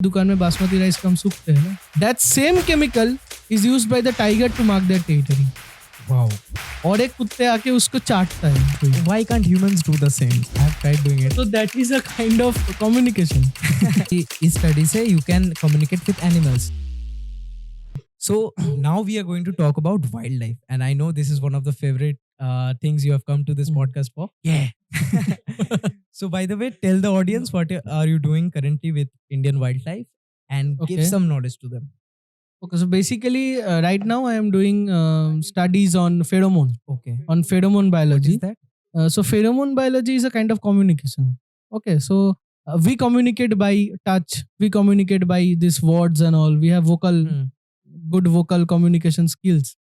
दुकान में बासमती राइस कम सूखते हैं ना, that same chemical is used by the tiger to mark their territory. Wow. और एक कुत्ते आके उसको चाटता है कोई। Why can't humans do the same? I have tried doing it. So that is a kind of communication. इस study से you can communicate with animals. So now we are going to talk about wildlife, and I know this is one of the favorite things you have come to this podcast for. Yeah. So by the way, tell the audience what are you doing currently with Indian wildlife, and give Okay. some knowledge to them. Okay, so basically right now I am doing studies on pheromone, Okay. on pheromone What biology. is that? So pheromone biology is a kind of communication. Okay, so we communicate by touch, we communicate by these words and all. We have vocal, good vocal communication skills.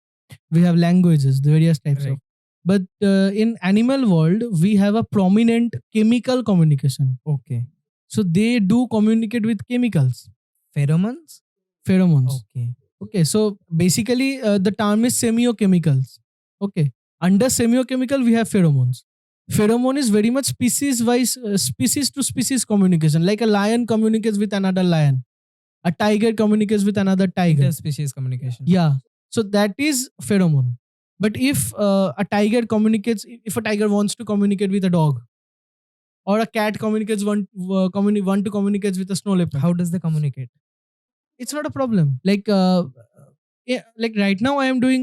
We have languages, the various types Right. of. But in animal world, we have a prominent chemical communication. Okay. So they do communicate with chemicals, Pheromones? pheromones. Okay. Okay, so basically the term is semiochemicals. Okay, under semiochemical we have pheromones. Pheromone is very much species wise, species to species communication. Like a lion communicates with another lion, a tiger communicates with another tiger. Interspecies communication. Yeah, so that is pheromone. But if a tiger communicates, if a tiger wants to communicate with a dog, or a cat communicates want to communicate with a snow leopard, How does they communicate? it's not a problem. Like like right now I am doing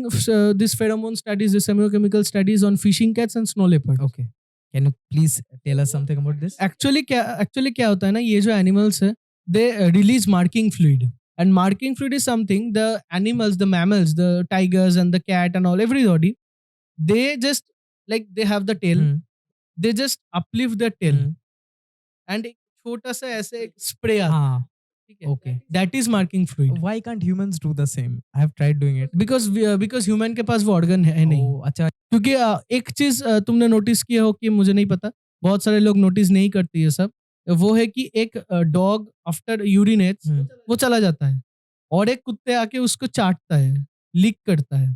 this pheromone studies, the semiochemical studies on fishing cats and snow leopards. Okay. Can you please tell us something about this? Actually क्या होता है ना, ये जो animals है, they release marking fluid. And marking fluid is something the animals, the mammals, the tigers and the cat and all, everybody, they just, like they have the tail, they just uplift their tail and एक छोटा सा ऐसे एक spray आता है, हाँ. ठीक है? Okay. That is marking fluid. Why can't humans do the same? I have tried doing it. Because human के पास वो organ है नहीं. Oh, अच्छा. क्योंकि एक चीज तुमने नोटिस किया हो कि मुझे नहीं पता, बहुत सारे लोग नोटिस नहीं करते ये सब, वो है कि एक डॉग आफ्टर यूरिनेट्स वो चला जाता है और एक कुत्ते आके उसको चाटता है, लीक करता है,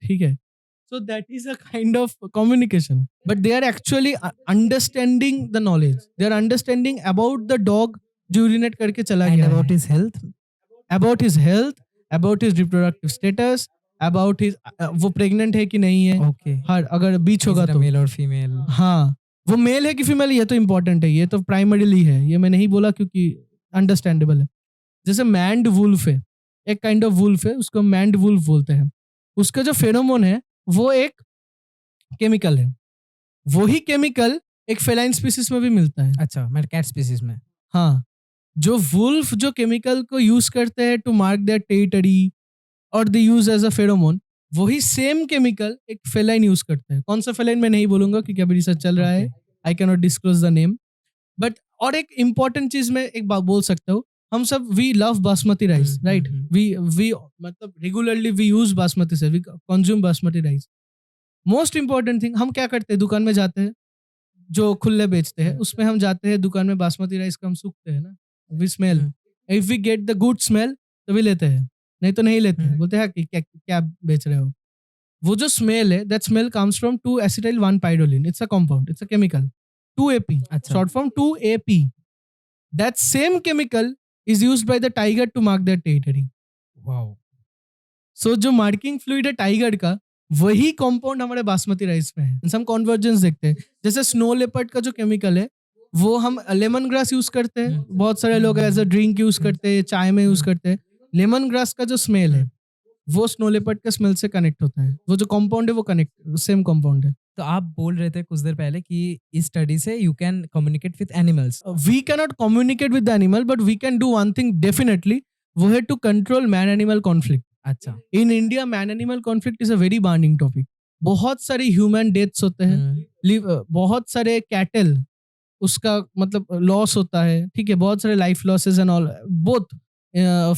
ठीक है? So that is a kind of communication, but they are actually understanding the knowledge, they are understanding about the dog जो यूरिनेट करके चला And गया है, about his health? about his health, about his reproductive status, about his वो pregnant है कि नहीं है, Okay. हर अगर बीच Is होगा it a तो, male or female? हाँ, वो मेल है कि फीमेल ये तो इम्पोर्टेंट है, ये तो प्राइमरीली है, ये मैं नहीं बोला क्योंकि अंडरस्टैंडेबल है. जैसे मैंड वुल्फ है, एक काइंड ऑफ वुल्फ है, उसको मैंड वुल्फ बोलते हैं. उसका जो फेरोमोन है वो एक केमिकल है, वही केमिकल एक फेलाइन स्पीसीज में भी मिलता है. अच्छा, मैं कैट स्पीसीज में. हाँ, जो वुल्फ जो केमिकल को यूज करते हैं टू मार्क देयर टेरिटरी और दे यूज एज अ फेरोमोन, वही सेम केमिकल एक फेलाइन यूज करते हैं. कौन सा फेलाइन मैं नहीं बोलूंगा क्योंकि अभी रिसर्च चल रहा है, I can not disclose the name. But और एक इंपॉर्टेंट चीज मैं एक बात बोल सकता हूँ, हम सब we love basmati rice, right? We मतलब रेगुलरली वी यूज बासमती से, we consume basmati rice. Most important thing, हम क्या करते हैं, दुकान में जाते हैं, जो खुले बेचते हैं उसमें हम जाते हैं, दुकान में बासमती राइस कम सूखते हैं ना, we smell, if we get the good smell तो भी लेते हैं, नहीं तो नहीं लेते हैं, बोलते हैं कि क्या क्या बेच रहे हो. वो जो स्मेल है, that smell comes from 2-acetyl 1-pyroline, it's a compound, it's a chemical, 2AP, अच्छा. short form 2AP. That same chemical is used by the tiger to mark their territory. Wow. So जो marking fluid है tiger का, वही compound हमारे basmati rice में है. हम convergence देखते हैं, जैसे स्नो लेपर्ड का जो केमिकल है वो हम लेमन ग्रास यूज करते हैं, बहुत सारे लोग एज अ ड्रिंक यूज करते हैं, चाय में यूज करते हैं. लेमन ग्रास का जो स्मेल है वो स्नो लेपर्ड के स्मेल से कनेक्ट होता है, वो जो कंपाउंड है वो कनेक्ट सेम कंपाउंड है. तो आप बोल रहे थे कुछ देर पहले कि इस स्टडी से you can communicate with animals. We cannot communicate with the animal, but we can do one thing definitely, वो है to control man animal conflict. अच्छा. In India, man animal conflict is a very burning topic. बहुत सारे human deaths होते हैं, बहुत सारे cattle उसका मतलब लॉस होता है, ठीक है, बहुत सारे life losses and all, both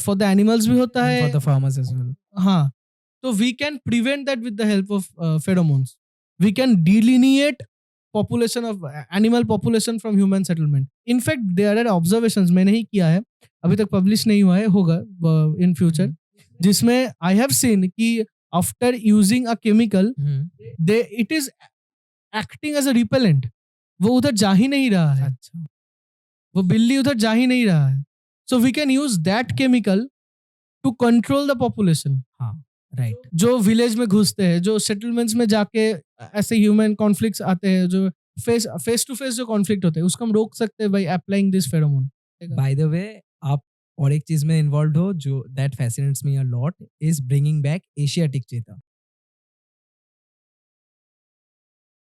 for the animals भी होता है, for the farmers as well. हाँ. तो we can prevent that with the help of pheromones. We can delineate population of animal population from human settlement. In fact, there are observations, मैंने ही किया है, अभी तक पब्लिश नहीं हुआ है, होगा in future, जिसमें I have seen कि after using a chemical, it is acting as a repellent. वो उधर जा ही नहीं रहा है. अच्छा. वो बिल्ली उधर जा ही नहीं रहा है. So we can use that chemical to control the population. हाँ, right. जो विलेज में घुसते हैं, जो सेटलमेंट्स में जाके ऐसे ह्यूमन कॉन्फ्लिक्ट्स आते हैं, जो फेस टू फेस जो कॉन्फ्लिक्ट होते हैं, उसको हम रोक सकते हैं by applying this pheromone. By the way, आप और एक चीज में इन्वॉल्व हो जो that fascinates me a lot is bringing back Asiatic cheetah.